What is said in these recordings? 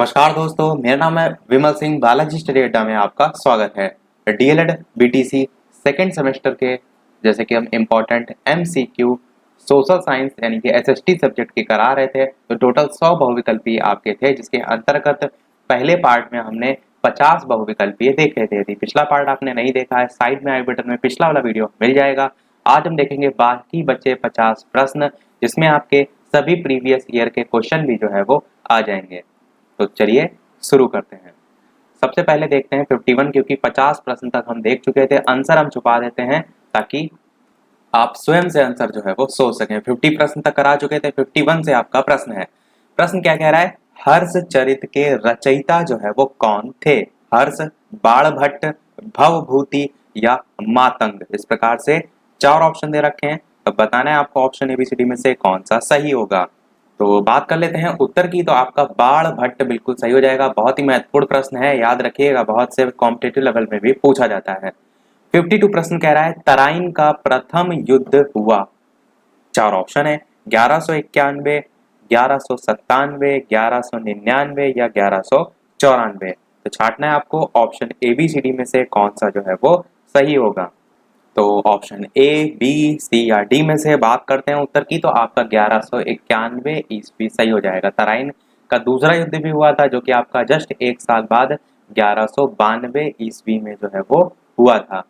नमस्कार दोस्तों, मेरा नाम है विमल सिंह। बालाजी स्टडी अड्डा में आपका स्वागत है। डीएलएड बीटीसी सेकेंड सेमेस्टर के जैसे कि हम इम्पोर्टेंट एमसीक्यू सोशल साइंस यानी कि एसएसटी सब्जेक्ट के करा रहे थे, तो टोटल 100 बहुविकल्पीय आपके थे, जिसके अंतर्गत पहले पार्ट में हमने 50 बहुविकल्पीय देखे थे। यदि पिछला पार्ट आपने नहीं देखा है, साइड में आई बटन में पिछला वाला वीडियो मिल जाएगा। आज हम देखेंगे बाकी बचे 50 प्रश्न, जिसमें आपके सभी प्रीवियस ईयर के क्वेश्चन भी जो है वो आ जाएंगे। तो चलिए शुरू करते हैं। सबसे पहले देखते हैं 51, क्योंकि 50 प्रश्न तक हम देख चुके थे। आंसर हम छुपा देते हैं ताकि आप स्वयं से आंसर जो है वो सोच सकें। 50 प्रश्न तक करा चुके थे, 51 से आपका प्रश्न है। प्रश्न क्या कह रहा है? हर्ष चरित के रचयिता जो है वो कौन थे? हर्ष, बाणभट्ट, भवभूति या मातंग। इस प्रकार से 4 ऑप्शन दे रखे हैं। अब बताना है आपको ऑप्शन एबीसीडी में से कौन सा सही होगा। तो बात कर लेते हैं उत्तर की। तो आपका बाणभट्ट बिल्कुल सही हो जाएगा। बहुत ही महत्वपूर्ण प्रश्न है, याद रखिएगा, बहुत से कॉम्पिटिटिव लेवल में भी पूछा जाता है। 52 प्रश्न कह रहा है तराइन का प्रथम युद्ध हुआ। 4 ऑप्शन है, 1191, 1197, 1199 या 1194। तो छांटना है आपको ऑप्शन एबीसीडी में से कौन सा जो है वो सही होगा। तो ऑप्शन ए, बी, सी या डी में से बात करते हैं उत्तर की। तो आपका 1191 ईस्वी सही हो जाएगा। तराइन का दूसरा युद्ध भी हुआ था, जो कि आपका जस्ट 1 साल बाद 1192 ईस्वी में जो है वो हुआ था।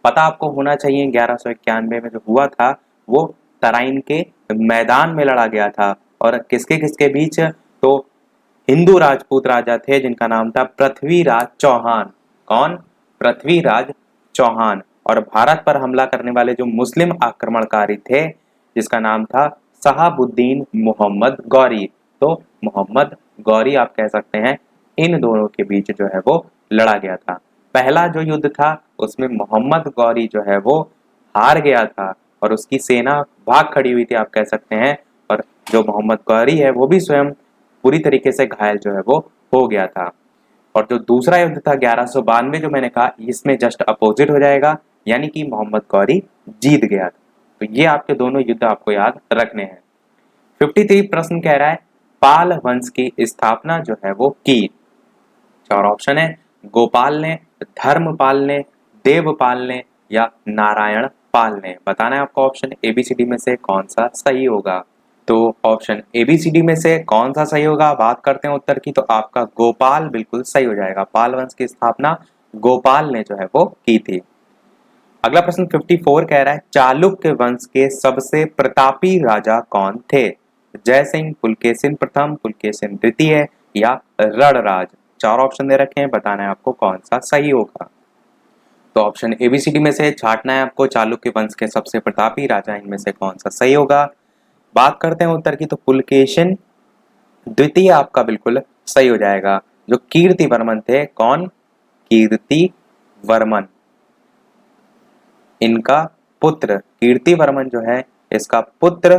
पता आपको होना चाहिए 1191 में जो हुआ था वो तराइन के मैदान में लड़ा गया था। और किसके किसके बीच? तो हिंदू राजपूत राजा थे जिनका नाम था पृथ्वीराज चौहान। कौन? पृथ्वीराज चौहान। और भारत पर हमला करने वाले जो मुस्लिम आक्रमणकारी थे, जिसका नाम था शहाबुद्दीन मोहम्मद गौरी। तो मोहम्मद गौरी आप कह सकते हैं, इन दोनों के बीच जो है वो लड़ा गया था। पहला जो युद्ध था उसमें मोहम्मद गौरी जो है वो हार गया था और उसकी सेना भाग खड़ी हुई थी, आप कह सकते हैं। और जो मोहम्मद गौरी है वो भी स्वयं पूरी तरीके से घायल जो है वो हो गया था। और जो दूसरा युद्ध था 1192 जो मैंने कहा, इसमें जस्ट अपोजिट हो जाएगा, यानी कि मोहम्मद गौरी जीत गया था। तो ये आपके दोनों युद्ध आपको याद रखने हैं। 53 प्रश्न कह रहा है पाल वंश की स्थापना जो है वो की। 4 ऑप्शन है, गोपाल ने, धर्मपाल ने, देवपाल ने या नारायण पाल ने। बताना है आपको ऑप्शन एबीसीडी में से कौन सा सही होगा। तो ऑप्शन एबीसीडी में से कौन सा सही होगा, बात करते हैं उत्तर की। तो आपका गोपाल बिल्कुल सही हो जाएगा। पाल वंश की स्थापना गोपाल ने जो है वो की थी। अगला प्रश्न 54 कह रहा है चालुक्य वंश के सबसे प्रतापी राजा कौन थे? जय सिंह, पुलकेशिन प्रथम, पुलकेशिन द्वितीय या रणराज। 4 ऑप्शन दे रखे हैं, बताना है आपको कौन सा सही होगा। तो ऑप्शन एबीसीडी में से छांटना है आपको चालुक्य वंश के सबसे प्रतापी राजा इनमें से कौन सा सही होगा। बात करते हैं उत्तर की। तो पुलकेशिन द्वितीय आपका बिल्कुल सही हो जाएगा। जो कीर्ति वर्मन थे, कौन? कीर्ति वर्मन, इनका पुत्र कीर्तिवर्मन जो है, इसका पुत्र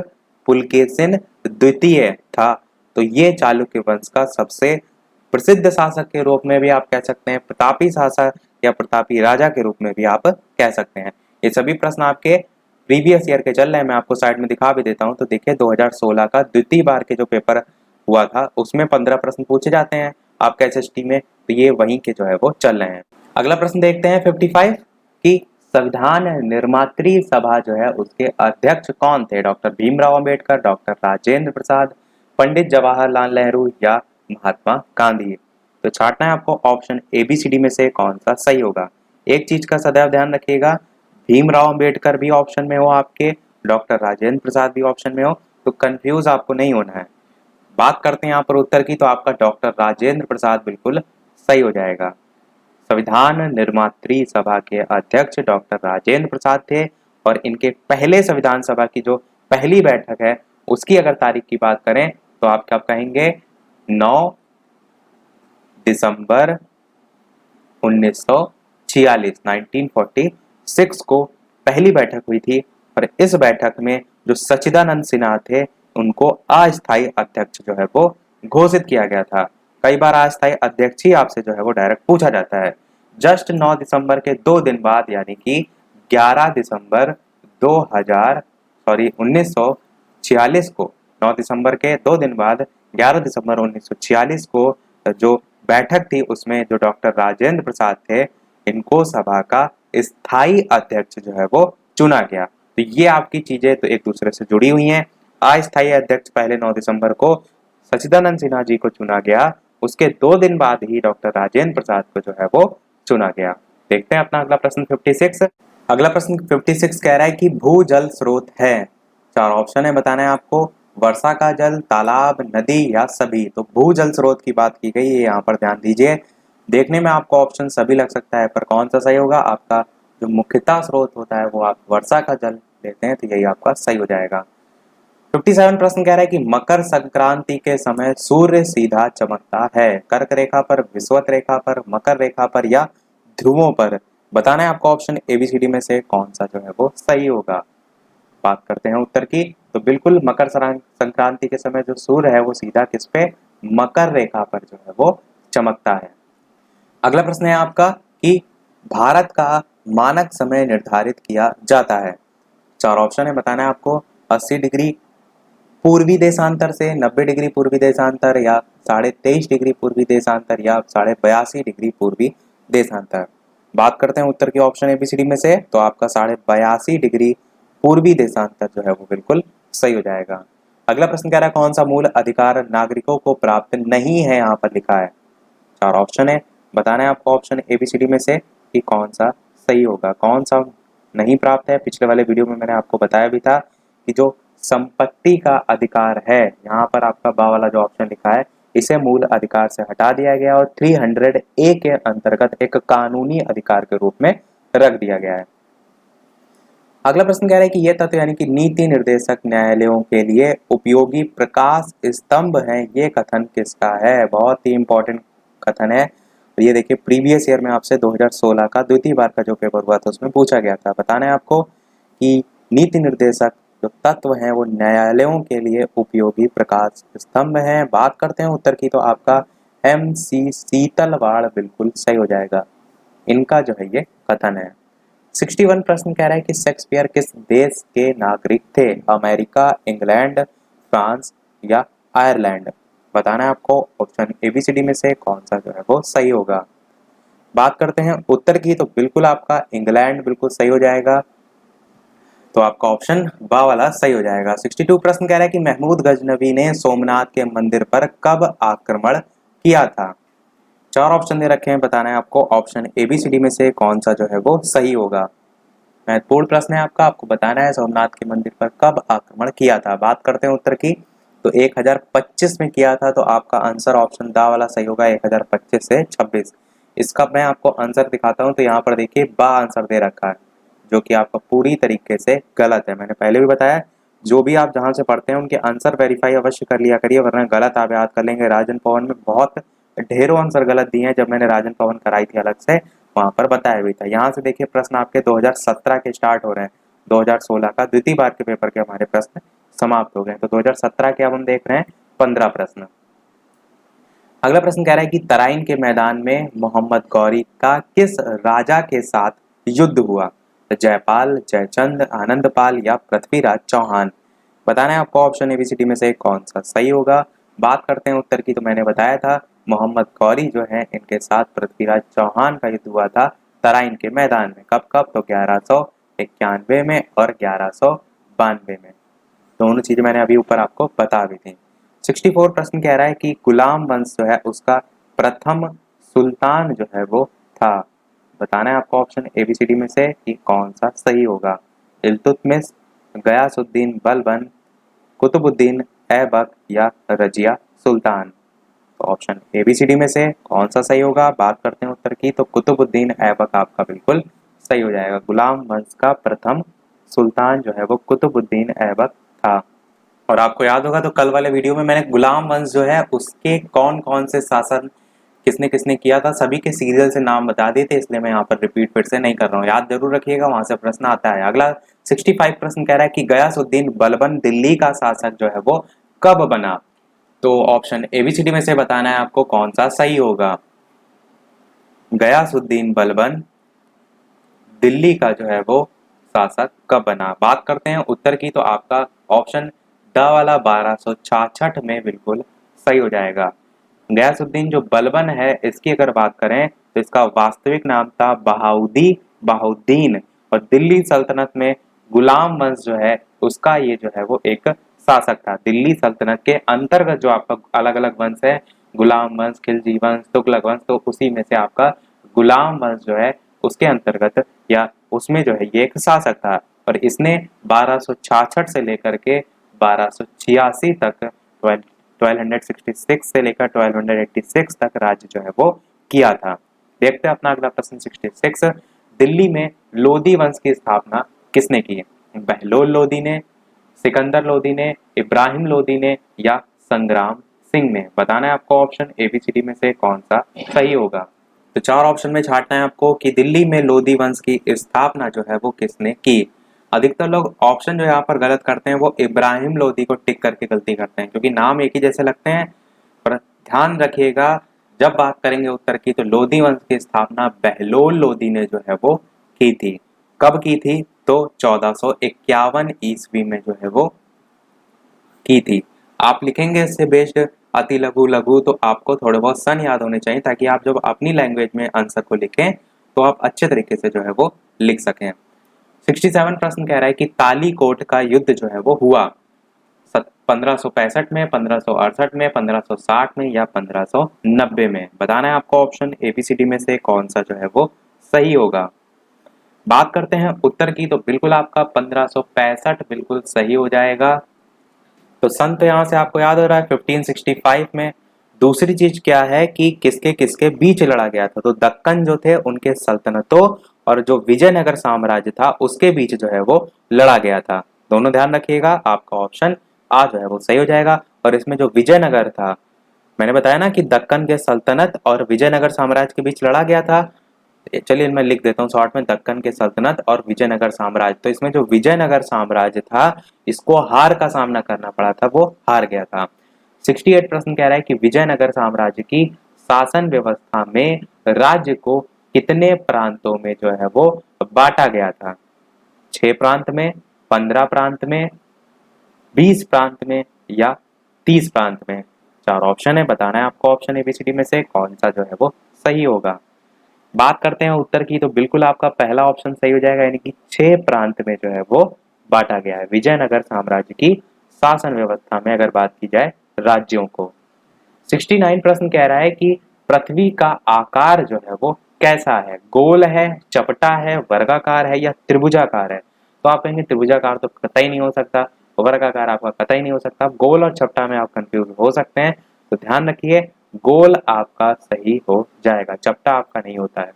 पुलकेशिन द्वितीय था। तो ये चालुक्य वंश का सबसे प्रसिद्ध शासक के रूप में भी आप कह सकते हैं, प्रतापी शासक या प्रतापी राजा के रूप में भी आप कह सकते हैं। ये सभी प्रश्न आपके प्रीवियस ईयर के चल रहे हैं, मैं आपको साइड में दिखा भी देता हूं। तो देखिए 2016 का द्वितीय बार के जो पेपर हुआ था उसमें 15 प्रश्न पूछे जाते हैं आपके एसएसटी में, तो ये वहीं के जो है वो चल रहे हैं। अगला प्रश्न देखते हैं 55 की संविधान निर्मात्री सभा जो है उसके अध्यक्ष कौन थे? डॉक्टर भीमराव अंबेडकर, डॉक्टर राजेंद्र प्रसाद, पंडित जवाहरलाल नेहरू या महात्मा गांधी। तो छांटना है आपको ऑप्शन एबीसीडी में से कौन सा सही होगा। एक चीज का सदैव ध्यान रखिएगा, भीमराव अंबेडकर भी ऑप्शन में हो आपके, डॉक्टर राजेंद्र प्रसाद भी ऑप्शन में हो, तो कंफ्यूज आपको नहीं होना है। बात करते हैं यहाँ पर उत्तर की। तो आपका डॉक्टर राजेंद्र प्रसाद बिल्कुल सही हो जाएगा। संविधान निर्मात्री सभा के अध्यक्ष डॉक्टर राजेंद्र प्रसाद थे। और इनके पहले संविधान सभा की जो पहली बैठक है उसकी अगर तारीख की बात करें तो आप क्या कहेंगे? 9 दिसंबर 1946 1946 को पहली बैठक हुई थी। और इस बैठक में जो सच्चिदानंद सिन्हा थे उनको अस्थायी अध्यक्ष जो है वो घोषित किया गया था। कई बार अस्थायी अध्यक्ष ही आपसे जो है वो डायरेक्ट पूछा जाता है। जस्ट 9 दिसंबर के 2 दिन बाद, यानी कि 11 दिसंबर 1946 को, 9 दिसंबर के 2 दिन बाद 11 दिसंबर 1946 को जो बैठक थी उसमें जो डॉक्टर राजेंद्र प्रसाद थे, इनको सभा का स्थायी अध्यक्ष जो है वो चुना गया। तो ये आपकी चीजें तो एक दूसरे से जुड़ी हुई हैं। अस्थायी अध्यक्ष पहले 9 दिसंबर को सचिदानंद सिन्हा जी को चुना गया, उसके 2 दिन बाद ही डॉक्टर राजेंद्र प्रसाद को जो है वो चुना गया। देखते हैं अपना अगला प्रश्न 56। अगला प्रश्न 56 कह रहा है कि भूजल स्रोत है। 4 ऑप्शन है, बताना है आपको। वर्षा का जल, तालाब, नदी या सभी। तो भूजल स्रोत की बात की गई है, यहाँ पर ध्यान दीजिए। देखने में आपको ऑप्शन सभी लग सकता है, पर कौन सा सही होगा? आपका जो मुख्यतः स्रोत होता है वो आप वर्षा का जल लेते हैं, तो यही आपका सही हो जाएगा। 57 प्रश्न कह रहा है कि मकर संक्रांति के समय सूर्य सीधा चमकता है। कर्क रेखा पर, विषुवत रेखा पर, मकर रेखा पर या ध्रुवों पर। बताना है आपको ऑप्शन एबीसीडी में से कौन सा जो है वो सही होगा। बात करते हैं उत्तर की, तो बिल्कुल मकर संक्रांति के समय जो सूर्य है वो सीधा किस पे? मकर रेखा पर जो है वो चमकता है। अगला प्रश्न है आपका कि भारत का मानक समय निर्धारित किया जाता है। 4 ऑप्शन है, बताना है आपको। 80 डिग्री पूर्वी देशांतर से, 90 डिग्री पूर्वी देशांतर या 23.5 डिग्री पूर्वी देशांतर या 82.5 डिग्री पूर्वी देशांतर। बात करते हैं उत्तर की ऑप्शन एबीसीडी में से, तो आपका 82.5 डिग्री पूर्वी देशांतर जो है वो बिल्कुल सही हो जाएगा। अगला प्रश्न कह रहा है कौन सा मूल अधिकार नागरिकों को प्राप्त नहीं है, यहाँ पर लिखा है। 4 ऑप्शन है, बताना है आपको ऑप्शन एबीसीडी में से कि कौन सा सही होगा, कौन सा नहीं प्राप्त है। पिछले वाले वीडियो में मैंने आपको बताया भी था कि जो संपत्ति का अधिकार है, यहाँ पर आपका बा वाला जो ऑप्शन लिखा है, इसे मूल अधिकार से हटा दिया गया और 300A के अंतर्गत एक कानूनी अधिकार के रूप में रख दिया गया है। अगला प्रश्न कह रहा है कि यह तत्व यानी कि नीति निर्देशक न्यायालयों के लिए उपयोगी प्रकाश स्तंभ है, ये कथन किसका है? बहुत ही इंपॉर्टेंट कथन है। और ये देखिए प्रीवियस ईयर में आपसे 2016 का द्वितीय बार का जो पेपर हुआ था उसमें पूछा गया था। बताना है आपको कि नीति निर्देशक जो तत्व हैं वो न्यायालयों के लिए उपयोगी प्रकाश स्तंभ हैं। बात करते हैं उत्तर की, तो आपका MC शीतलवाड़ बिल्कुल सही हो जाएगा। इनका जो है ये कथन है। 61 प्रश्न कह रहा है कि शेक्सपियर किस देश के नागरिक थे? अमेरिका, इंग्लैंड, फ्रांस या आयरलैंड। बताना है आपको ऑप्शन एबीसीडी में से कौन सा जो है वो सही होगा। बात करते हैं उत्तर की, तो बिल्कुल आपका इंग्लैंड बिल्कुल सही हो जाएगा, तो आपका ऑप्शन बा वाला सही हो जाएगा। 62 प्रश्न कह रहा है कि महमूद गजनवी ने सोमनाथ के मंदिर पर कब आक्रमण किया था? 4 ऑप्शन दे रखे हैं, बताना है आपको ऑप्शन एबीसीडी में से कौन सा जो है वो सही होगा। महत्वपूर्ण प्रश्न है आपका, आपको बताना है सोमनाथ के मंदिर पर कब आक्रमण किया था। बात करते हैं उत्तर की, तो 1025 में किया था, तो आपका आंसर ऑप्शन दा वाला सही होगा, 1025 से 26। इसका मैं आपको आंसर दिखाता हूं, तो यहाँ पर देखिए बा आंसर दे रखा है, जो कि आपका पूरी तरीके से गलत है। मैंने पहले भी बताया, जो भी आप जहां से पढ़ते हैं उनके आंसर वेरीफाई अवश्य कर लिया करिए, वरना गलत आप याद कर लेंगे। राजन पवन में बहुत ढेरों आंसर गलत दिए हैं, जब मैंने राजन पवन कराई थी अलग से वहां पर बताया भी था। यहाँ से देखिए प्रश्न आपके 2017 के स्टार्ट हो रहे हैं, 2016 का द्वितीय बार के पेपर के हमारे प्रश्न समाप्त हो गए, तो 2017 के अब हम देख रहे हैं 15 प्रश्न। अगला प्रश्न कह रहा है कि तराइन के मैदान में मोहम्मद गौरी का किस राजा के साथ युद्ध हुआ? जयपाल, जयचंद, आनंदपाल या पृथ्वीराज चौहान। बताना है आपको ऑप्शन एबीसीडी में से कौन सा सही होगा। बात करते हैं उत्तर की, तो मैंने बताया था मोहम्मद गौरी जो है इनके साथ पृथ्वीराज चौहान का युद्ध हुआ था तराइन के मैदान में। कब कब? तो 1191 में और 1192 में। दोनों चीजें मैंने अभी ऊपर आपको बता दी थी। 64 प्रश्न कह रहा है कि गुलाम वंश जो है उसका प्रथम सुल्तान जो है वो था। बताना है आपको ऑप्शन एबीसीडी में से कि कौन सा सही होगा। इल्तुतमिश, गयासुद्दीन बलबन, कुतुबुद्दीन ऐबक या रजिया सुल्तान। तो ऑप्शन एबीसीडी में से कौन सा सही होगा। बात करते हैं उत्तर की, तो कुतुबुद्दीन ऐबक आपका बिल्कुल सही हो जाएगा। गुलाम वंश का प्रथम सुल्तान जो है वो कुतुबुद्दीन ऐबक था। और आपको याद होगा तो कल वाले वीडियो में मैंने गुलाम वंश जो है उसके कौन कौन से शासन किसने किसने किया था सभी के सीरियल से नाम बता दिए थे, इसलिए मैं यहाँ पर रिपीट फिर से नहीं कर रहा हूँ, याद जरूर रखिएगा, वहां से प्रश्न आता है। अगला 65 प्रश्न कह रहा है कि गयासुद्दीन बलबन दिल्ली का शासक जो है वो कब बना? तो ऑप्शन एबीसीडी में से बताना है आपको कौन सा सही होगा। गयासुद्दीन बलबन दिल्ली का जो है वो शासक कब बना? बात करते हैं उत्तर की, तो आपका ऑप्शन ड वाला 1266 में बिल्कुल सही हो जाएगा। गयासुद्दीन जो बलबन है इसकी अगर बात करें तो इसका वास्तविक नाम था बहाउद्दीन, और दिल्ली सल्तनत में गुलाम वंश जो है उसका ये जो है वो एक शासक था। दिल्ली सल्तनत के अंतर्गत जो आपका अलग अलग वंश है, गुलाम वंश, खिलजी वंश, तुगलक वंश, तो उसी में से आपका गुलाम वंश जो है उसके अंतर्गत या उसमें जो है ये एक शासक था। और इसने 1266 से लेकर के 1286 तक 1266 से लेकर 1286 तक राज्य जो है वो किया था। देखते हैं अपना अगला प्रश्न 66। दिल्ली में लोधी वंश की स्थापना किसने की? बहलोल लोधी ने, सिकंदर लोधी ने, इब्राहिम लोधी ने या संग्राम सिंह ने? बताना है आपको ऑप्शन एबीसीडी में से कौन सा सही होगा। तो चार ऑप्शन में छांटना है आपको कि दिल्ली में लोधी वंश की स्थापना जो है वो किसने की। अधिकतर लोग ऑप्शन जो यहाँ पर गलत करते हैं वो इब्राहिम लोधी को टिक करके गलती करते हैं, क्योंकि नाम एक ही जैसे लगते हैं। पर ध्यान रखिएगा जब बात करेंगे उत्तर की तो लोधी वंश की स्थापना बहलोल लोधी ने जो है वो की थी। कब की थी? तो 1451 ईस्वी में जो है वो की थी। आप लिखेंगे इससे बेस्ड अति लघु लघु तो आपको थोड़े बहुत सन याद होने चाहिए, ताकि आप जब अपनी लैंग्वेज में आंसर को लिखें तो आप अच्छे तरीके से जो है वो लिख सकें। 67 प्रश्न कह रहा है कि तालीकोट का युद्ध जो है वो हुआ 1565 में, 1568 में, 1560 में या 1590 में? बताना है आपको ऑप्शन एबीसीडी में से कौन सा जो है वो सही होगा। बात करते हैं उत्तर की तो बिल्कुल आपका 1565 बिल्कुल सही हो जाएगा। तो सन तो यहाँ से आपको याद हो रहा है 1565 में। दूसरी चीज क्या है कि किसके किसके बीच लड़ा गया था? तो दक्कन जो थे उनके सल्तनतों और जो विजयनगर साम्राज्य था उसके बीच जो है वो लड़ा गया था। दोनों ध्यान रखिएगा, आपका ऑप्शन आ जो है वो सही हो जाएगा। और इसमें जो विजयनगर था, मैंने बताया ना कि दक्कन के सल्तनत और विजयनगर साम्राज्य के बीच लड़ा गया था। चलिए मैं लिख देता हूँ शॉर्ट में, दक्कन के सल्तनत और विजयनगर साम्राज्य। तो इसमें जो विजयनगर साम्राज्य था इसको हार का सामना करना पड़ा था, वो हार गया था। 68 प्रश्न कह रहा है कि विजयनगर साम्राज्य की शासन व्यवस्था में राज्य को कितने प्रांतों में जो है वो बांटा गया था? 6 प्रांत में, 15 प्रांत में, 20 प्रांत में या 30 प्रांत में? चार ऑप्शन है, बताना है आपको ऑप्शन एबीसीडी में से कौन सा जो है वो सही होगा। बात करते हैं उत्तर की तो बिल्कुल आपका पहला ऑप्शन सही हो जाएगा, यानी कि 6 प्रांत में जो है वो बांटा गया है विजयनगर साम्राज्य की शासन व्यवस्था में अगर बात की जाए राज्यों को। 69 प्रश्न कह रहा है कि पृथ्वी का आकार जो है वो कैसा है? गोल है, चपटा है, वर्गाकार है या त्रिभुजाकार है? तो आप कहेंगे त्रिभुजाकार तो कतई नहीं हो सकता, वर्गाकार आपका कतई नहीं हो सकता, गोल और चपटा में आप कंफ्यूज हो सकते हैं। तो ध्यान रखिए गोल आपका सही हो जाएगा, चपटा आपका नहीं होता है।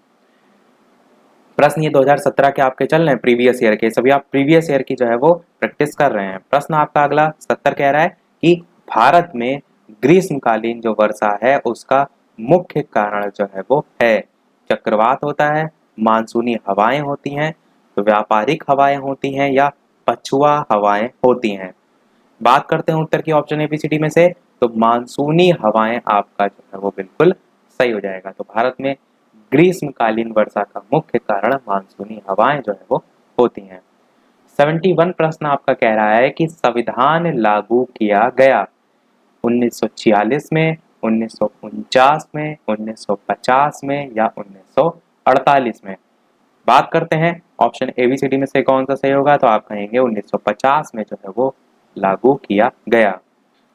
प्रश्न ये 2017 के आपके चल रहे हैं, प्रीवियस ईयर के, सभी आप प्रीवियस ईयर की जो है वो प्रैक्टिस कर रहे हैं। प्रश्न आपका अगला 70 कह रहा है कि भारत में ग्रीष्मकालीन जो वर्षा है उसका मुख्य कारण जो है वो है चक्रवात होता है, मानसूनी हवाएं होती हैं, व्यापारिक हवाएं होती हैं या पछुआ हवाएं होती हैं? बात करते हैं उत्तर की ऑप्शन एबीसीडी में से तो मानसूनी हवाएं आपका जो है वो बिल्कुल सही हो जाएगा। तो भारत में ग्रीष्मकालीन वर्षा का मुख्य कारण मानसूनी हवाएं जो है वो होती हैं। 71 प्रश्न आपका कह रहा है कि संविधान लागू किया गया 1946 में, 1949 में, 1950 में या 1948 में? बात करते हैं ऑप्शन एबीसीडी में से कौन सा सही होगा। तो आप कहेंगे 1950 में जो है वो लागू किया गया।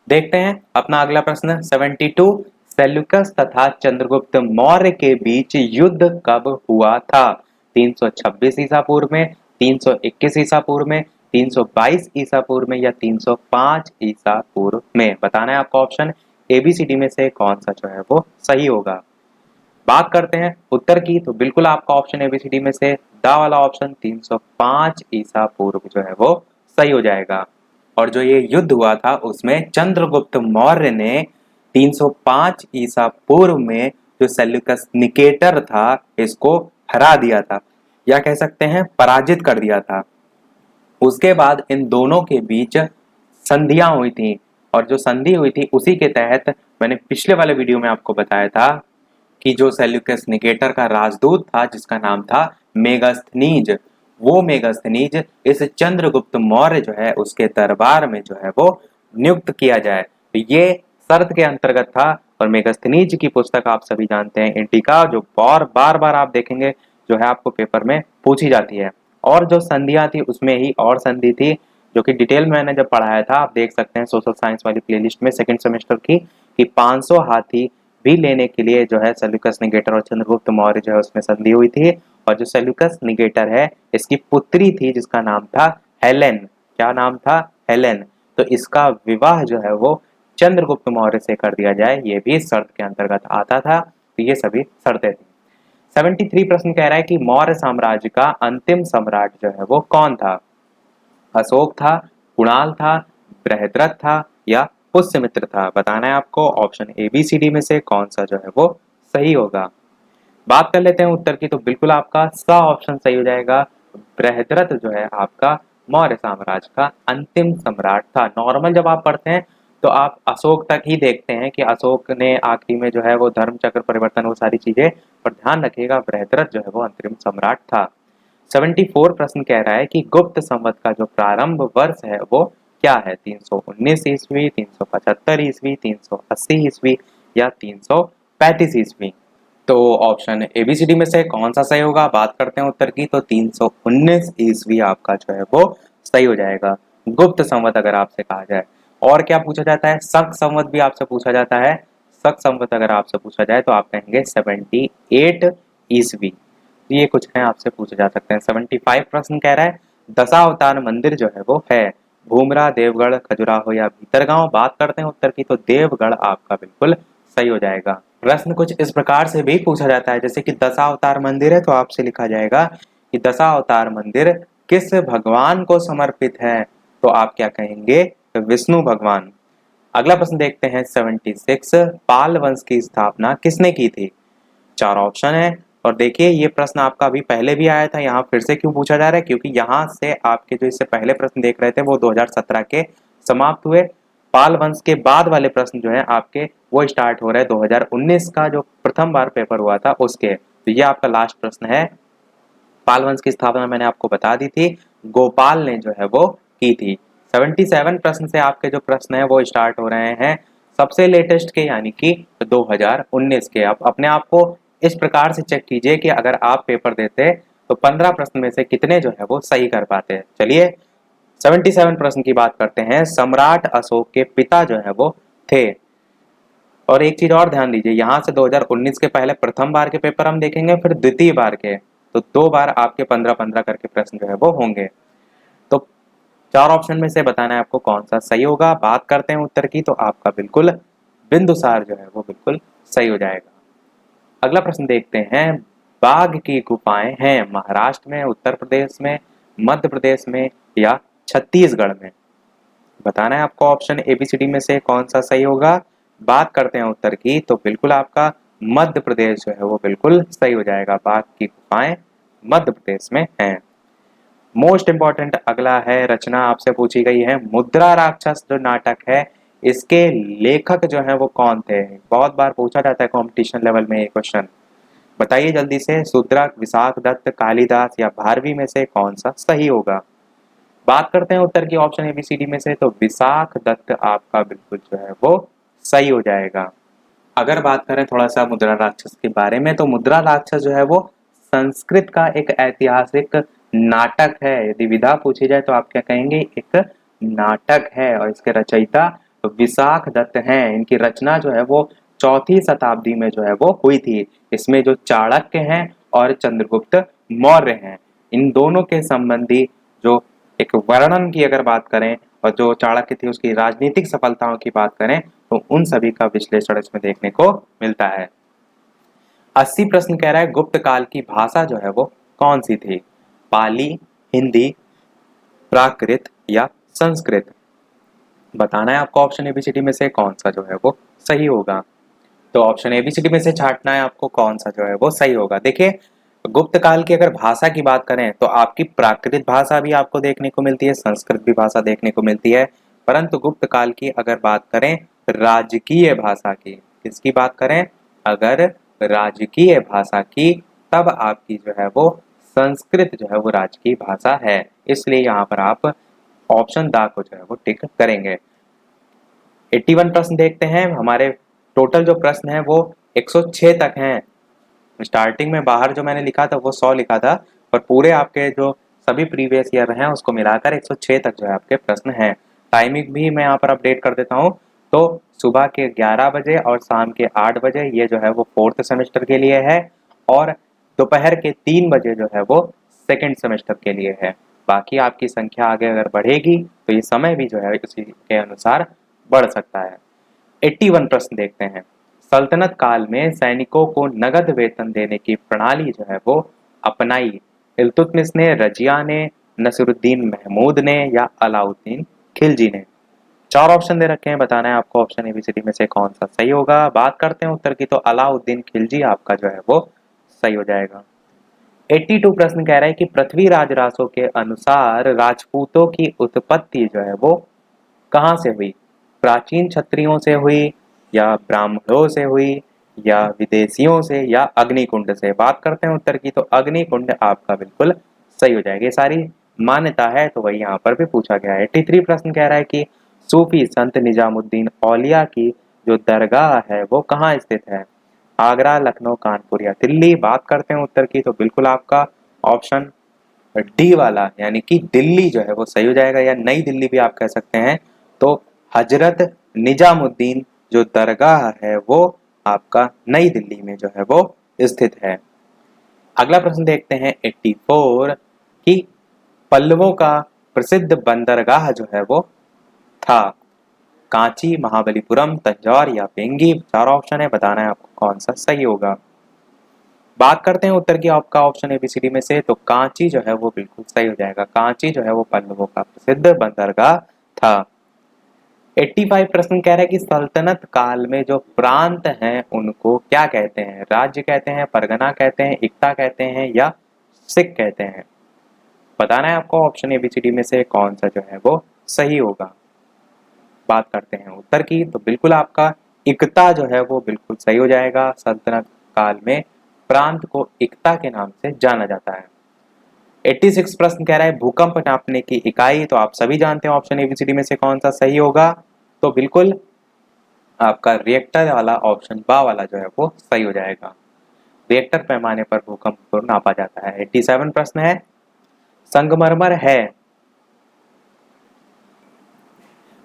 देखते हैं अपना अगला प्रश्न 72। सेल्यूकस तथा चंद्रगुप्त मौर्य के बीच युद्ध कब हुआ था? 326 ईसा पूर्व में, 321 ईसा पूर्व में, 322 ईसा पूर्व में या 305 ईसा पूर्व में? बताना है आपका ऑप्शन एबीसीडी में से कौन सा जो है वो सही होगा। बात करते हैं उत्तर की तो बिल्कुल आपका ऑप्शन एबीसीडी में से दा वाला ऑप्शन 305 ईसा पूर्व जो है वो सही हो जाएगा। और जो ये युद्ध हुआ था उसमें चंद्रगुप्त मौर्य ने 305 ईसा पूर्व में जो सेल्यूकस निकेटर था इसको हरा दिया था, या कह सकते हैं पराजित कर दिया था। उसके बाद इन दोनों के बीच संधियां हुई थी, और जो संधि हुई थी उसी के तहत मैंने पिछले वाले वीडियो में आपको बताया था कि जो सेल्यूकस निकेटर का राजदूत था जिसका नाम था मेगास्थनीज, वो मेगास्थनीज इस चंद्रगुप्त मौर्य जो है उसके दरबार में जो है वो नियुक्त किया जाए। तो ये शर्त के अंतर्गत था और मेगास्थनीज की पुस्तक आप सभी जानते हैं इंडिका, जो बार बार आप देखेंगे जो है आपको पेपर में पूछी जाती है। और जो संधियां थी उसमें ही और संधि थी जो कि डिटेल में मैंने जब पढ़ाया था, आप देख सकते हैं सोशल साइंस वाली प्लेलिस्ट में सेकंड सेमेस्टर की, कि 500 हाथी भी लेने के लिए जो है सेल्यूकस निकेटर और चंद्रगुप्त मौर्य जो है उसमें संधि हुई थी। और जो सेल्यूकस निकेटर है इसकी पुत्री थी जिसका नाम था हेलेन। क्या नाम था? हेलेन। तो इसका विवाह जो है वो चंद्रगुप्त मौर्य से कर दिया जाए, ये भी शर्त के अंतर्गत आता था। तो ये सभी शर्तें थी। 73 प्रश्न कह रहा है कि मौर्य साम्राज्य का अंतिम सम्राट जो है वो कौन था? अशोक था, कुणाल था, बृहद्रथ था या पुष्यमित्र था? बताना है आपको option A B C D में से कौन सा जो है वो सही होगा। बात कर लेते हैं उत्तर की, तो बिल्कुल आपका सा ऑप्शन सही हो जाएगा। बृहद्रथ जो है आपका मौर्य साम्राज्य का अंतिम सम्राट था। नॉर्मल जब आप पढ़ते हैं तो आप अशोक तक ही देखते हैं कि अशोक ने आखिरी में जो है वो धर्म चक्र परिवर्तन, वो सारी चीजें, पर ध्यान रखिएगा बृहद्रथ जो है वो अंतरिम सम्राट था। 74 प्रश्न कह रहा है कि गुप्त संवत का जो प्रारंभ वर्ष है वो क्या है? 319 ईस्वी, 375 ईस्वी, 380 ईस्वी या 335 ईस्वी? तो ऑप्शन एबीसीडी में से कौन सा सही होगा? बात करते हैं उत्तर की, तो 319 ईस्वी आपका जो है वो सही हो जाएगा, गुप्त संवत अगर आपसे कहा जाए। और क्या पूछा जाता है? शक संवत भी आपसे पूछा जाता है। शक संवत अगर आपसे पूछा जाए तो आप कहेंगे 78 ईस्वी। ये कुछ है आपसे पूछे जा सकते हैं। 75 प्रश्न कह रहा है दशावतार मंदिर जो है वो है भूमरा, देवगढ़, खजुराहो या भीतरगांव? बात करते हैं उत्तर की, तो देवगढ़ आपका बिल्कुल सही हो जाएगा। प्रश्न कुछ इस प्रकार से भी पूछा जाता है, जैसे कि दशावतार मंदिर है तो आपसे लिखा जाएगा कि दशावतार मंदिर किस भगवान को समर्पित है? तो आप क्या कहेंगे? विष्णु भगवान। अगला प्रश्न देखते हैं 76, पाल वंश की स्थापना किसने की थी? 4 ऑप्शन है। और देखिए ये प्रश्न आपका अभी पहले भी आया था, यहाँ फिर से क्यों पूछा जा रहा है? क्योंकि यहाँ से आपके जो इससे पहले प्रश्न देख रहे थे वो 2017 के समाप्त हुए। पाल वंश के बाद वाले प्रश्न जो है आपके वो स्टार्ट हो रहे हैं 2019 का जो प्रथम बार पेपर हुआ था उसके। तो ये आपका लास्ट प्रश्न है। पाल वंश की स्थापना मैंने आपको बता दी थी, गोपाल ने जो है वो की थी। 77 प्रश्न से आपके जो प्रश्न है वो स्टार्ट हो रहे हैं सबसे लेटेस्ट के, यानी कि 2019 के। आप अपने आप को इस प्रकार से चेक कीजिए कि अगर आप पेपर देते तो 15 प्रश्न में से कितने जो है वो सही कर पाते। चलिए 77 प्रश्न की बात करते हैं। सम्राट अशोक के पिता जो है वो थे। और एक चीज और ध्यान दीजिए, यहाँ से 2019 के पहले प्रथम बार के पेपर हम देखेंगे, फिर द्वितीय बार के, तो 2 बार आपके 15-15 करके प्रश्न जो है वो होंगे। तो 4 ऑप्शन में से बताना है आपको कौन सा सही होगा। बात करते हैं उत्तर की, तो आपका बिल्कुल बिंदुसार जो है वो बिल्कुल सही हो जाएगा। अगला प्रश्न देखते हैं, बाघ की गुफाएं हैं महाराष्ट्र में, उत्तर प्रदेश में, मध्य प्रदेश में या छत्तीसगढ़ में? बताना है आपको ऑप्शन एबीसीडी में से कौन सा सही होगा। बात करते हैं उत्तर की, तो बिल्कुल आपका मध्य प्रदेश जो है वो बिल्कुल सही हो जाएगा। बाघ की गुफाएं मध्य प्रदेश में हैं। मोस्ट इंपॉर्टेंट अगला है, रचना आपसे पूछी गई है, मुद्रा राक्षस जो नाटक है इसके लेखक जो है वो कौन थे? बहुत बार पूछा जाता है कॉम्पिटिशन लेवल में ये क्वेश्चन। बताइए जल्दी से, शूद्रक, विशाख दत्त, कालिदास या भारवी में से कौन सा सही होगा? बात करते हैं उत्तर की ऑप्शन एबीसीडी में से, तो विशाख दत्त आपका बिल्कुल जो है वो सही हो जाएगा। अगर बात करें थोड़ा सा मुद्रा राक्षस के बारे में, तो मुद्रा राक्षस जो है वो संस्कृत का एक ऐतिहासिक नाटक है। यदि विधा पूछी जाए तो आप क्या कहेंगे? एक नाटक है और इसके रचयिता विशाख दत्त हैं। इनकी रचना जो है वो 4वीं शताब्दी में जो है वो हुई थी। इसमें जो चाणक्य हैं और चंद्रगुप्त मौर्य हैं, इन दोनों के संबंधी जो एक वर्णन की अगर बात करें, और जो चाणक्य थी उसकी राजनीतिक सफलताओं की बात करें, तो उन सभी का विश्लेषण इसमें देखने को मिलता है। 80 प्रश्न कह रहा है, गुप्त काल की भाषा जो है वो कौन सी थी? पाली, हिंदी, प्राकृत या संस्कृत? बताना है आपको ऑप्शन एबीसीडी में से कौन सा जो है वो सही होगा। तो ऑप्शन एबीसीडी में से छांटना है आपको कौन सा जो है वो सही होगा। देखिए गुप्त काल की अगर भाषा की बात करें तो आपकी प्राकृत भाषा भी आपको देखने को मिलती है, संस्कृत भी भाषा देखने को मिलती है, परंतु गुप्त काल की अगर बात करें राजकीय भाषा की, किसकी बात करें? अगर राजकीय भाषा की, तब आपकी जो है वो संस्कृत जो है वो राजकीय भाषा है। इसलिए यहाँ पर आप ऑप्शन दा को जो है वो टिक करेंगे। 81 प्रश्न देखते हैं, हमारे टोटल जो प्रश्न है वो 106 तक हैं। स्टार्टिंग में बाहर जो मैंने लिखा था वो 100 लिखा था, पर पूरे आपके जो सभी प्रीवियस ईयर हैं उसको मिलाकर 106 तक जो है आपके प्रश्न हैं। टाइमिंग भी मैं यहाँ पर अपडेट कर देता हूँ। तो सुबह के 11 बजे और शाम के 8 बजे ये जो है वो 4th सेमेस्टर के लिए है, और दोपहर के 3 बजे जो है वो 2nd सेमेस्टर के लिए है। बाकी आपकी संख्या आगे अगर बढ़ेगी तो ये समय भी जो है उसी के अनुसार बढ़ सकता है। 81 प्रश्न देखते हैं। सल्तनत काल में सैनिकों को नगद वेतन देने की प्रणाली जो है वो अपनाई इल्तुतमिश ने, रजिया ने, नसीरुद्दीन महमूद ने या अलाउद्दीन खिलजी ने। 4 ऑप्शन दे रखे हैं, बताना है आपको ऑप्शन एबीसीडी में से कौन सा सही होगा। बात करते हैं उत्तर की, तो अलाउद्दीन खिलजी आपका जो है वो सही हो जाएगा। 82 प्रश्न कह रहा है कि पृथ्वीराज रासो के अनुसार राजपूतों की उत्पत्ति जो है वो कहाँ से हुई? प्राचीन क्षत्रियों से हुई, या ब्राह्मणों से हुई, या विदेशियों से, या अग्निकुंड से? बात करते हैं उत्तर की, तो अग्निकुंड आपका बिल्कुल सही हो जाएगी। सारी मान्यता है तो वही यहाँ पर भी पूछा गया है। 83 प्रश्न कह रहा है कि सूफी संत निजामुद्दीन औलिया की जो दरगाह है वो कहाँ स्थित है? आगरा, लखनऊ, कानपुर या दिल्ली? बात करते हैं उत्तर की, तो बिल्कुल आपका ऑप्शन डी वाला यानी कि दिल्ली जो है वो सही हो जाएगा, या नई दिल्ली भी आप कह सकते हैं। तो हजरत निजामुद्दीन जो दरगाह है वो आपका नई दिल्ली में जो है वो स्थित है। अगला प्रश्न देखते हैं 84 कि पल्लवों का प्रसिद्ध बंदरगाह जो है वो था? कांची, महाबलीपुरम, तंजौर या पेंगी? 4 ऑप्शन है, बताना है आपको कौन सा सही होगा। बात करते हैं उत्तर की, आपका ऑप्शन एबीसीडी में से, तो कांची जो है वो बिल्कुल सही हो जाएगा। कांची जो है वो पल्लवों का प्रसिद्ध बंदरगाह था। 85 प्रश्न कह रहा है कि सल्तनत काल में जो प्रांत हैं उनको क्या कहते हैं? राज्य कहते हैं, परगना कहते हैं, इक्ता कहते हैं या सिख कहते हैं? बताना है आपको ऑप्शन एबीसीडी में से कौन सा जो है वो सही होगा। बात करते हैं उत्तर की, तो बिल्कुल आपका इक्ता जो है वो बिल्कुल सही हो जाएगा। सल्तनत काल में प्रांत को इक्ता के नाम से जाना जाता है। 86 प्रश्न कह रहा है भूकंप नापने की इकाई, तो आप सभी जानते हैं ऑप्शन एबीसीडी में से कौन सा सही होगा। तो बिल्कुल आपका रिएक्टर वाला ऑप्शन बा वाला जो है वो सही हो जाएगा। रिएक्टर पैमाने पर भूकंप को नापा जाता है। 87 प्रश्न है संगमरमर है?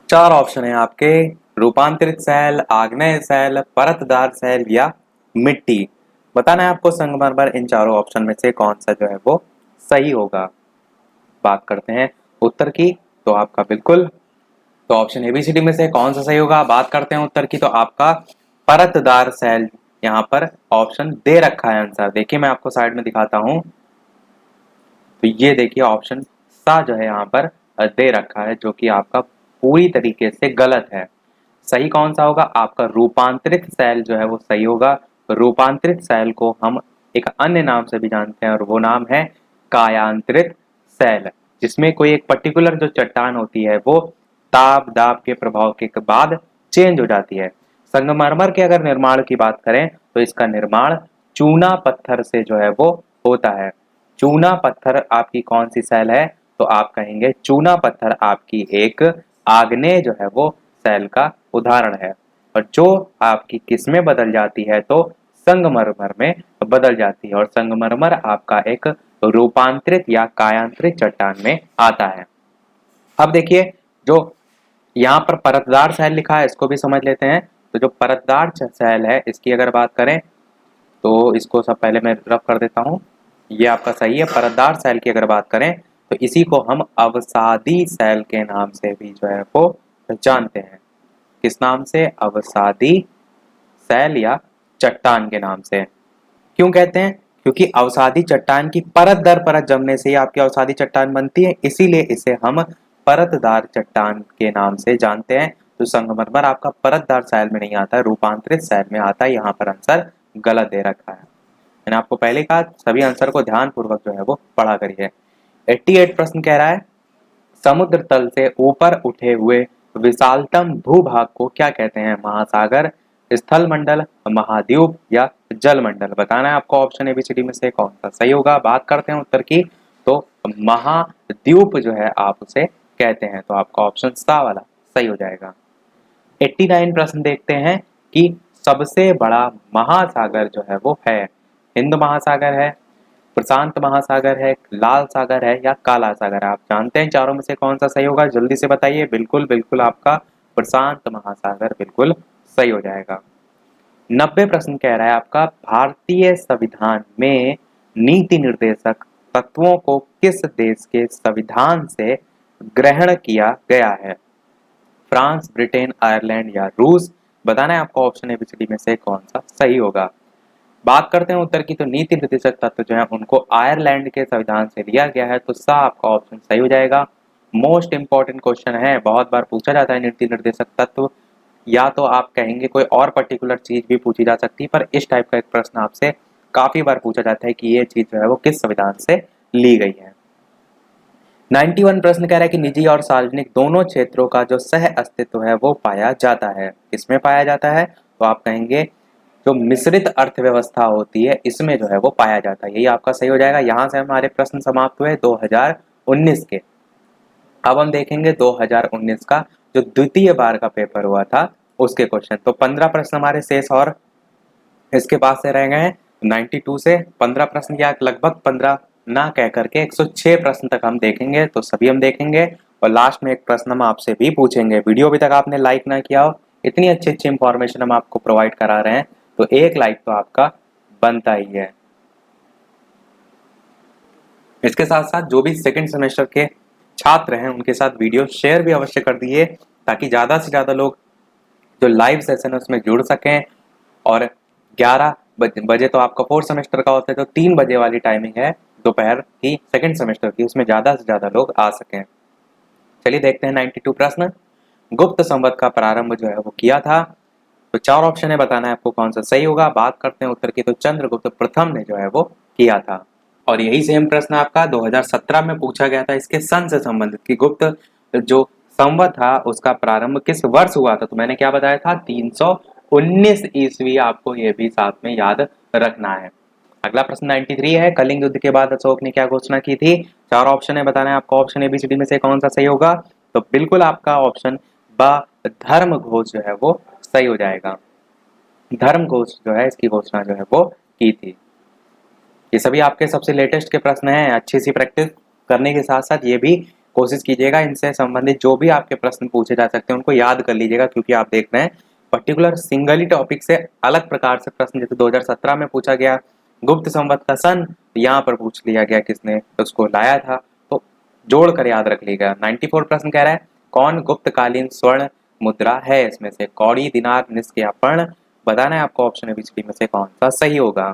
4 ऑप्शन है आपके, रूपांतरित सैल, आग्नेय सैल, परतदार सैल या मिट्टी? बताना है आपको संगमरमर इन चारों ऑप्शन में से कौन सा जो है वो सही होगा। बात करते हैं उत्तर की, तो आपका बिल्कुल, तो ऑप्शन एबीसीडी में से कौन सा सही होगा। बात करते हैं उत्तर की, तो आपका परतदार सैल यहाँ पर ऑप्शन दे रखा है आंसर। देखिए मैं आपको साइड में दिखाता हूं, तो ये देखिए ऑप्शन सा जो है यहाँ पर दे रखा है, जो कि आपका पूरी तरीके से गलत है। सही कौन सा होगा? आपका रूपांतरित सैल जो है वो सही होगा। रूपांतरित सैल को हम एक अन्य नाम से भी जानते हैं और वो नाम है कायांतरित सैल, जिसमें कोई एक पर्टिकुलर जो चट्टान होती है वो ताप दाब के प्रभाव के बाद चेंज हो जाती है। संगमरमर के अगर निर्माण की बात करें तो इसका निर्माण चूना पत्थर से जो है वो होता है। चूना पत्थर आपकी कौन सी सैल है? तो आप कहेंगे चूना पत्थर आपकी एक आग्नेय जो है वो सैल का उदाहरण है, और जो आपकी किस में बदल जाती है? तो संगमरमर में बदल जाती है, और संगमरमर आपका एक रूपांतरित या कायांतरित चट्टान में आता है। अब देखिए जो यहाँ पर परतदार सैल लिखा है इसको भी समझ लेते हैं। तो जो परतदार सैल है इसकी अगर बात करें तो इसको सब पहले मैं रफ कर देता हूँ। ये आपका सही है। परतदार सैल की अगर बात करें तो इसी को हम अवसादी सैल के नाम से भी जो है वो जानते हैं। किस नाम से? अवसादी सैल या चट्टान के नाम से। क्यों कहते हैं? क्योंकि अवसादी चट्टान की परत दर परत जमने से ही आपकी अवसादी चट्टान बनती है, इसीलिए इसे हम परतदार चट्टान के नाम से जानते हैं। तो संगमरमर आपका परतदार सैल में नहीं आता है, रूपांतरित सैल में आता है। यहाँ पर आंसर गलत दे रखा है। मैंने आपको पहले कहा सभी आंसर को ध्यान पूर्वक जो है वो पढ़ा करिए। 88 प्रश्न कह रहा है समुद्र तल से ऊपर उठे हुए विशालतम भूभाग को क्या कहते हैं? महासागर, स्थल मंडल, महाद्वीप या जल मंडल? बताना है आपको ऑप्शन एबीसीडी में से कौन सा सही होगा। बात करते हैं उत्तर की, तो महाद्वीप जो है आप उसे कहते हैं, तो आपका ऑप्शन सा वाला सही हो जाएगा। 89 प्रश्न देखते हैं कि सबसे बड़ा महासागर जो है वो है? हिंद महासागर है, प्रशांत महासागर है, लाल सागर है या काला सागर है? आप जानते हैं चारों में से कौन सा सही होगा? जल्दी से बताइए। बिल्कुल बिल्कुल आपका प्रशांत महासागर बिल्कुल सही हो जाएगा। 90 प्रश्न कह रहा है आपका, भारतीय संविधान में नीति निर्देशक तत्वों को किस देश के संविधान से ग्रहण किया गया है? फ्रांस, ब्रिटेन, आयरलैंड या रूस? बताना है आपको ऑप्शन एबीसीडी में से कौन सा सही होगा। बात करते हैं उत्तर की, तो नीति निर्देशक तत्व जो है उनको आयरलैंड के संविधान से लिया गया है, तो सा आपका ऑप्शन सही हो जाएगा। मोस्ट इंपॉर्टेंट क्वेश्चन है, बहुत बार पूछा जाता है नीति निर्देशक तत्व, या तो आप कहेंगे कोई और पर्टिकुलर चीज भी पूछी जा सकती है, पर इस टाइप का एक प्रश्न आपसे काफी बार पूछा जाता है कि ये चीज जो है वो किस संविधान से ली गई है। 91 प्रश्न कह रहा है कि निजी और सार्वजनिक दोनों क्षेत्रों का जो सह अस्तित्व है वो पाया जाता है, किसमें पाया जाता है? तो आप कहेंगे जो मिश्रित अर्थव्यवस्था होती है इसमें जो है वो पाया जाता है, यही आपका सही हो जाएगा। यहां से हमारे प्रश्न समाप्त हुए 2019 के। अब हम देखेंगे 2019 का जो द्वितीय बार का पेपर हुआ था उसके क्वेश्चन। तो 15 प्रश्न हमारे शेष और इसके बाद से रह गए हैं। 92 से 15 प्रश्न या लगभग 15 ना कह करके 106 प्रश्न तक हम देखेंगे, तो सभी हम देखेंगे और लास्ट में एक प्रश्न हम आपसे भी पूछेंगे। वीडियो अभी तक आपने लाइक ना किया हो, इतनी अच्छी अच्छी इंफॉर्मेशन हम आपको प्रोवाइड करा रहे हैं, तो एक लाइक तो आपका बनता ही है। इसके साथ साथ जो भी सेकंड सेमेस्टर के छात्र हैं उनके साथ वीडियो शेयर भी अवश्य कर दिए, ताकि ज़्यादा से ज़्यादा लोग जो लाइव सेशन है उसमें जुड़ सकें। और 11 बजे तो आपका फोर्थ सेमेस्टर का होता है, तो 3 बजे वाली टाइमिंग है दोपहर की सेकंड सेमेस्टर की, उसमें ज़्यादा से ज़्यादा लोग आ सकें। चलिए देखते हैं 92 प्रश्न। गुप्त संवत का प्रारंभ जो है वो किया था, तो 4 ऑप्शन है, बताना है आपको कौन सा सही होगा। बात करते हैं उत्तर की, तो चंद्रगुप्त प्रथम ने जो है वो किया था। और यही सेम प्रश्न आपका 2017 में पूछा गया था इसके सन से संबंधित कि गुप्त जो संवत था उसका प्रारंभ किस वर्ष हुआ था। तो मैंने क्या बताया था, 319 ईस्वी, आपको ये भी साथ में याद रखना है। अगला प्रश्न 93 है, कलिंग युद्ध के बाद अशोक ने क्या घोषणा की थी? 4 ऑप्शन है, बताना है आपको ऑप्शन एबीसीडी में से कौन सा सही होगा। तो बिल्कुल आपका ऑप्शन ब धर्म घोष जो है वो सही हो जाएगा। धर्म घोष जो है इसकी घोषणा जो है वो की थी। ये सभी आपके सबसे लेटेस्ट के प्रश्न हैं, अच्छी सी प्रैक्टिस करने के साथ साथ ये भी कोशिश कीजिएगा इनसे संबंधित जो भी आपके प्रश्न पूछे जा सकते हैं उनको याद कर लीजिएगा, क्योंकि आप देख रहे हैं पर्टिकुलर सिंगल ही टॉपिक से अलग प्रकार से प्रश्न, जैसे 2017 में पूछा गया गुप्त संवत का सन, यहाँ पर पूछ लिया गया किसने उसको लाया था, तो जोड़ कर याद रख लीजिएगा। 94 प्रश्न कह रहा है कौन गुप्तकालीन स्वर्ण मुद्रा है? इसमें से कौड़ी, दिनार, निष्क या पर्ण? बताना है आपको ऑप्शन एबीसीडी में से कौन सा सही होगा।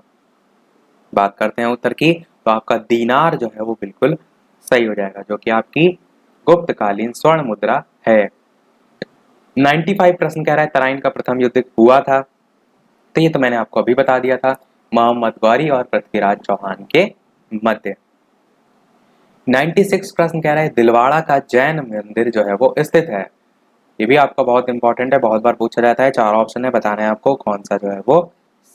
बात करते हैं उत्तर की, तो आपका दीनार जो है वो बिल्कुल सही हो जाएगा, जो कि आपकी गुप्तकालीन स्वर्ण मुद्रा है। 95 प्रश्न कह रहा है तराइन का प्रथम युद्ध हुआ था, तो ये तो मैंने आपको अभी बता दिया था, मोहम्मद गौरी और पृथ्वीराज चौहान के मध्य। 96 प्रश्न कह रहा है दिलवाड़ा का जैन मंदिर जो है वो स्थित है। ये भी आपका बहुत इंपॉर्टेंट है, बहुत बार पूछा जाता है। 4 ऑप्शन है, बताना है आपको कौन सा जो है वो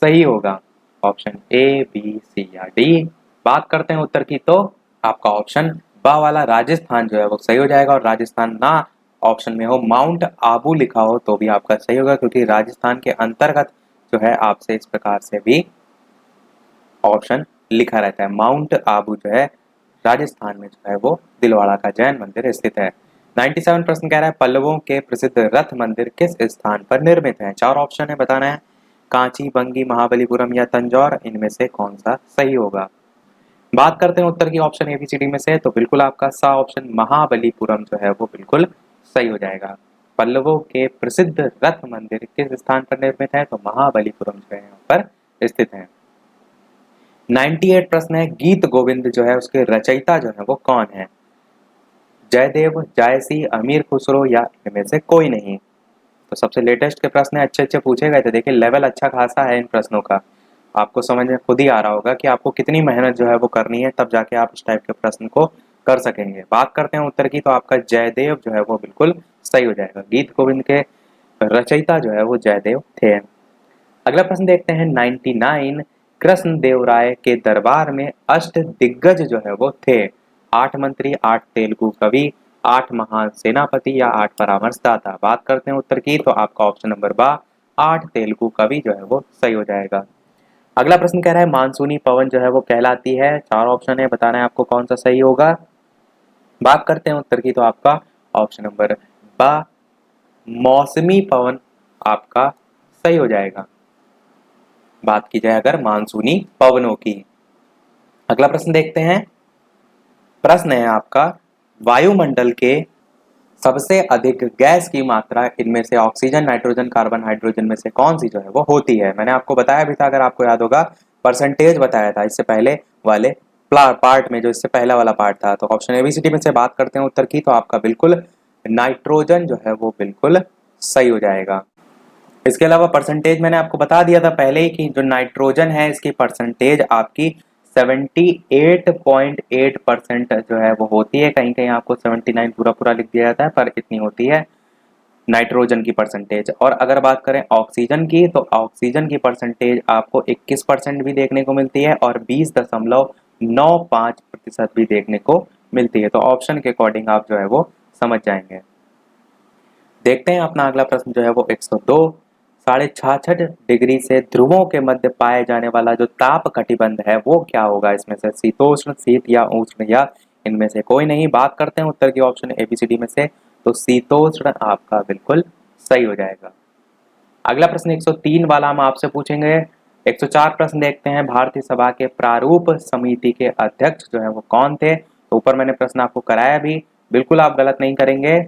सही होगा। ऑप्शन ए, बी, सी या डी? बात करते हैं उत्तर की, तो आपका ऑप्शन बा वाला राजस्थान जो है वो सही हो जाएगा। और राजस्थान ना ऑप्शन में हो, माउंट आबू लिखा हो तो भी आपका सही होगा, क्योंकि राजस्थान के अंतर्गत जो है आपसे इस प्रकार से भी ऑप्शन लिखा रहता है। माउंट आबू जो है राजस्थान में जो है वो दिलवाड़ा का जैन मंदिर स्थित है। 97 प्रश्न कह रहा है पल्लवों के प्रसिद्ध रथ मंदिर किस स्थान पर निर्मित है? 4 ऑप्शन है, बताना है कांची, बंगी, महाबलीपुरम या तंजौर? इनमें से कौन सा सही होगा। बात करते हैं उत्तर की ऑप्शन एबीसीडी में से, तो बिल्कुल आपका सा ऑप्शन महाबलीपुरम जो है वो बिल्कुल सही हो जाएगा। पल्लवों के प्रसिद्ध रथ मंदिर किस स्थान पर निर्मित है? तो महाबलीपुरम जो है यहाँ पर स्थित है। 98 प्रश्न है गीत गोविंद जो है उसके रचयिता जो है वो कौन है? जयदेव, जायसी, अमीर खुसरो या इनमें से कोई नहीं? तो सबसे लेटेस्ट के प्रश्न अच्छे अच्छे पूछे गए थे, देखिए लेवल अच्छा खासा है इन प्रश्नों का, आपको समझ में खुद ही आ रहा होगा कि आपको कितनी मेहनत जो है वो करनी है, तब जाके आप इस टाइप के प्रश्न को कर सकेंगे। बात करते हैं उत्तर की, तो आपका जयदेव जो है वो बिल्कुल सही हो जाएगा। गीत गोविंद के रचयिता जो है वो जयदेव थे। अगला प्रश्न देखते हैं 99, कृष्ण देव राय के दरबार में अष्ट दिग्गज जो है वो थे? 8 मंत्री, 8 तेलुगु कवि, 8 महान सेनापति या 8 परामर्शदाता? बात करते हैं उत्तर की, तो आपका ऑप्शन नंबर बा 8 तेलुगु का भी जो है वो सही हो जाएगा। अगला प्रश्न कह रहा है मानसूनी पवन जो है वो कहलाती है, 4 ऑप्शन है, बताना है आपको कौन सा सही होगा। बात करते हैं उत्तर की, तो आपका ऑप्शन नंबर बा मौसमी पवन आपका सही हो जाएगा, बात की जाए अगर मानसूनी पवनों की। अगला प्रश्न देखते हैं। प्रश्न है आपका वायुमंडल के सबसे अधिक गैस की मात्रा इनमें से ऑक्सीजन, नाइट्रोजन, कार्बन, हाइड्रोजन में से कौन सी जो है वो होती है। मैंने आपको बताया भी था, अगर आपको याद होगा, परसेंटेज बताया था इससे पहले वाले पार्ट में, जो इससे पहला वाला पार्ट था। तो ऑप्शन एबीसीडी में से बात करते हैं उत्तर की, तो आपका बिल्कुल नाइट्रोजन जो है वो बिल्कुल सही हो जाएगा। इसके अलावा परसेंटेज मैंने आपको बता दिया था पहले ही कि जो नाइट्रोजन है इसकी परसेंटेज आपकी 78.8% जो है वो होती है। कहीं कहीं आपको 79 पूरा पूरा लिख दिया जाता है, पर इतनी होती है नाइट्रोजन की परसेंटेज। और अगर बात करें ऑक्सीजन की, तो ऑक्सीजन की परसेंटेज आपको 21% भी देखने को मिलती है और 20.95% भी देखने को मिलती है। तो ऑप्शन के अकॉर्डिंग आप जो है वो समझ जाएंगे। देखते हैं अपना अगला प्रश्न जो है वो 102 66.5 डिग्री से ध्रुवों के मध्य पाए जाने वाला जो ताप कटिबंध है वो क्या होगा। इसमें से शीतोष्ण, शीत या उष्ण, या इनमें से कोई नहीं। बात करते हैं उत्तर की ऑप्शन एबीसीडी में से, तो शीतोष्ण आपका बिल्कुल सही हो जाएगा। अगला प्रश्न 103 वाला हम आपसे पूछेंगे। 104 प्रश्न देखते हैं। भारतीय सभा के प्रारूप समिति के अध्यक्ष जो है वो कौन थे। तो ऊपर मैंने प्रश्न आपको कराया भी, बिल्कुल आप गलत नहीं करेंगे।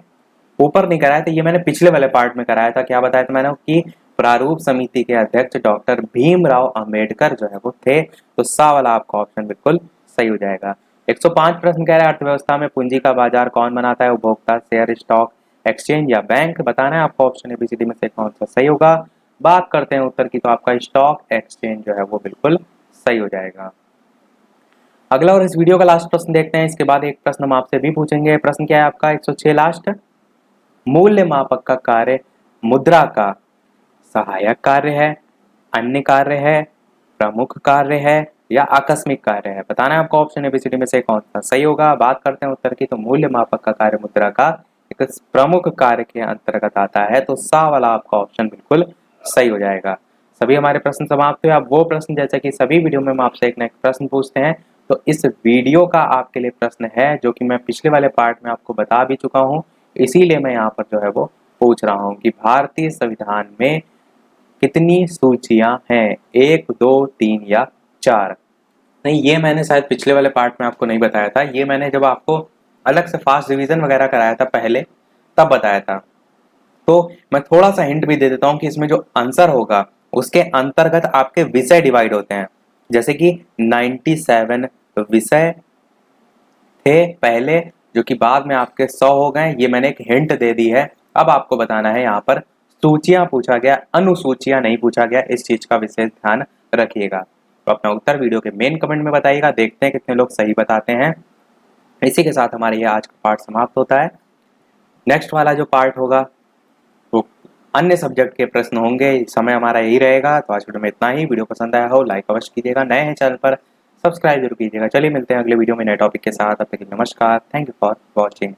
ऊपर नहीं कराया था, ये मैंने पिछले वाले पार्ट में कराया था। क्या बताया था मैंने कि प्रारूप समिति के अध्यक्ष डॉक्टर भीमराव अंबेडकर जो है वो थे। तो सा वाला आपका ऑप्शन बिल्कुल सही हो जाएगा। 105 प्रश्न कह रहा है अर्थव्यवस्था में पूंजी का बाजार कौन बनाता है। उपभोक्ता, शेयर, स्टॉक एक्सचेंज या बैंक। बताना है आपको ऑप्शन एबीसीडी में से कौन सा सही होगा। बात करते हैं उत्तर की, तो आपका स्टॉक एक्सचेंज जो है वो बिल्कुल सही हो जाएगा। अगला और इस वीडियो का लास्ट प्रश्न देखते हैं, इसके बाद एक प्रश्न हम आपसे भी पूछेंगे। प्रश्न क्या है आपका 106 लास्ट। मूल्य मापक का कार्य मुद्रा का सहायक कार्य है, अन्य कार्य है, प्रमुख कार्य है या आकस्मिक कार्य है। बताना है आपको ऑप्शन एबीसीडी में से कौन सा सही होगा। बात करते हैं उत्तर की, तो मूल्य मापक का कार्य मुद्रा का एक प्रमुख कार्य के अंतर्गत आता है। तो सा वाला आपका ऑप्शन बिल्कुल सही हो जाएगा। सभी हमारे प्रश्न समाप्त हुए। अब वो प्रश्न, जैसे कि सभी वीडियो में हम आपसे एक नेक्स्ट प्रश्न पूछते हैं, तो इस वीडियो का आपके लिए प्रश्न है जो कि मैं पिछले वाले पार्ट में आपको बता भी चुका हूँ, इसीलिए मैं यहाँ पर जो है वो पूछ रहा हूँ कि भारतीय संविधान में कितनी सूचियां हैं, 1, 2, 3 या 4। नहीं, ये मैंने शायद पिछले वाले पार्ट में आपको नहीं बताया था, ये मैंने जब आपको अलग से फास्ट डिवीजन वगैरह कराया था पहले, तब बताया था। तो मैं थोड़ा सा हिंट भी दे देता हूँ कि इसमें जो आंसर होगा उसके अंतर्गत आपके विषय डिवाइड होते हैं। जैसे कि 97 विषय थे पहले, जो कि बाद में आपके 100 हो गए। ये मैंने एक हिंट दे दी है। अब आपको बताना है, यहाँ पर सूचियां पूछा गया, अनुसूचियां नहीं पूछा गया, इस चीज का विशेष ध्यान रखिएगा। तो अपना उत्तर वीडियो के मेन कमेंट में बताइएगा, देखते हैं कितने लोग सही बताते हैं। इसी के साथ हमारे ये आज का पार्ट समाप्त होता है। नेक्स्ट वाला जो पार्ट होगा वो अन्य सब्जेक्ट के प्रश्न होंगे। समय हमारा यही रहेगा। तो आज वीडियो में इतना ही। वीडियो पसंद आया हो लाइक अवश्य कीजिएगा, नए हैं चैनल पर सब्सक्राइब जरूर कीजिएगा। चलिए मिलते हैं अगले वीडियो में नए टॉपिक के साथ। अब तक के लिए नमस्कार। Thank you for watching.